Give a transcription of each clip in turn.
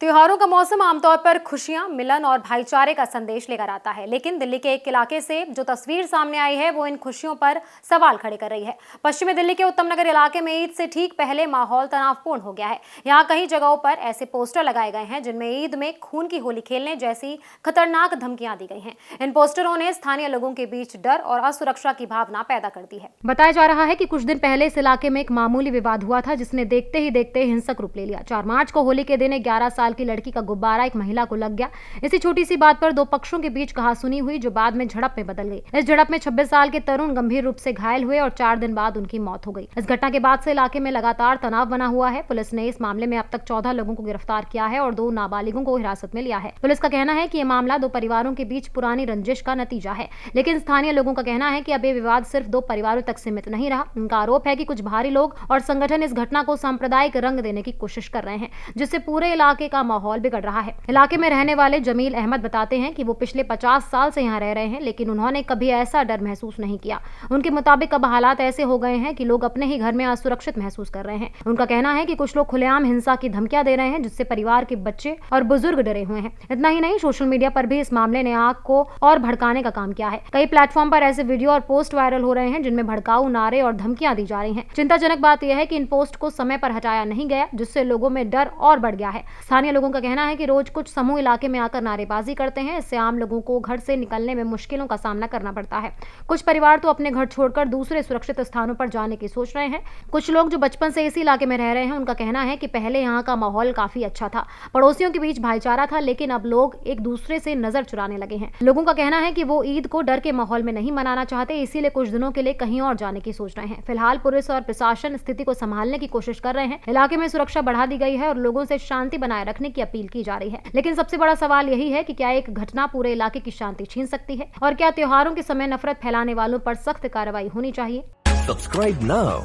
त्योहारों का मौसम आमतौर पर खुशियां, मिलन और भाईचारे का संदेश लेकर आता है, लेकिन दिल्ली के एक इलाके से जो तस्वीर सामने आई है वो इन खुशियों पर सवाल खड़े कर रही है। पश्चिमी दिल्ली के उत्तम नगर इलाके में ईद से ठीक पहले माहौल तनावपूर्ण हो गया है। यहाँ कई जगहों पर ऐसे पोस्टर लगाए गए हैं जिनमें ईद में खून की होली खेलने जैसी खतरनाक धमकियां दी गई हैं। इन पोस्टरों ने स्थानीय लोगों के बीच डर और असुरक्षा की भावना पैदा कर दी है। बताया जा रहा है कि कुछ दिन पहले इस इलाके में एक मामूली विवाद हुआ था, जिसने देखते ही देखते हिंसक रूप ले लिया। 4 मार्च को होली के दिन 11 साल की लड़की का गुब्बारा एक महिला को लग गया। इसी छोटी सी बात पर दो पक्षों के बीच कहासुनी हुई, जो बाद में झड़प में बदल गई। इस झड़प में 26 साल के तरुण गंभीर रूप से घायल हुए और 4 दिन बाद उनकी मौत हो गई। इस घटना के बाद से इलाके में लगातार तनाव बना हुआ है। पुलिस ने इस मामले में अब तक 14 लोगों को गिरफ्तार किया है और 2 नाबालिगों को हिरासत में लिया है। पुलिस का कहना है कि यह मामला 2 परिवारों के बीच पुरानी रंजिश का नतीजा है, लेकिन स्थानीय लोगों का कहना है कि अब ये विवाद सिर्फ 2 परिवारों तक सीमित नहीं रहा। उनका आरोप है कि कुछ भारी लोग और संगठन इस घटना को सांप्रदायिक रंग देने की कोशिश कर रहे हैं, जिससे पूरे इलाके का माहौल बिगड़ रहा है। इलाके में रहने वाले जमील अहमद बताते हैं कि वो पिछले 50 साल से यहाँ रह रहे हैं, लेकिन उन्होंने कभी ऐसा डर महसूस नहीं किया। उनके मुताबिक अब हालात ऐसे हो गए हैं कि लोग अपने ही घर में असुरक्षित महसूस कर रहे हैं। उनका कहना है कि कुछ लोग खुलेआम हिंसा की धमकियां दे रहे हैं, जिससे परिवार के बच्चे और बुजुर्ग डरे हुए हैं। इतना ही नहीं, सोशल मीडिया पर भी इस मामले ने आग को और भड़काने का काम किया है। कई प्लेटफॉर्म पर ऐसे वीडियो और पोस्ट वायरल हो रहे हैं जिनमें भड़काऊ नारे और धमकियां दी जा रही हैं। चिंताजनक बात यह है कि इन पोस्ट को समय पर हटाया नहीं गया, जिससे लोगों में डर और बढ़ गया है। स्थानीय लोगों का कहना है कि रोज कुछ समूह इलाके में आकर नारेबाजी करते हैं। इससे आम लोगों को घर से निकलने में मुश्किलों का सामना करना पड़ता है। कुछ परिवार तो अपने घर छोड़कर दूसरे सुरक्षित स्थानों पर जाने की सोच रहे हैं। कुछ लोग जो बचपन से इसी इलाके में रह रहे हैं, उनका कहना है कि पहले यहाँ का माहौल काफी अच्छा था, पड़ोसियों के बीच भाईचारा था, लेकिन अब लोग एक दूसरे से नजर चुराने लगे हैं। लोगों का कहना है कि वो ईद को डर के माहौल में नहीं मनाना चाहते, इसीलिए कुछ दिनों के लिए कहीं और जाने की सोच रहे हैं। फिलहाल पुलिस और प्रशासन स्थिति को संभालने की कोशिश कर रहे हैं। इलाके में सुरक्षा बढ़ा दी गई है और लोगों से शांति बनाए रखने की अपील की जा रही है। लेकिन सबसे बड़ा सवाल यही है कि क्या एक घटना पूरे इलाके की शांति छीन सकती है, और क्या त्योहारों के समय नफरत फैलाने वालों पर सख्त कार्रवाई होनी चाहिए। Subscribe now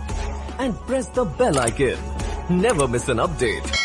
and press the bell icon. Never miss an update.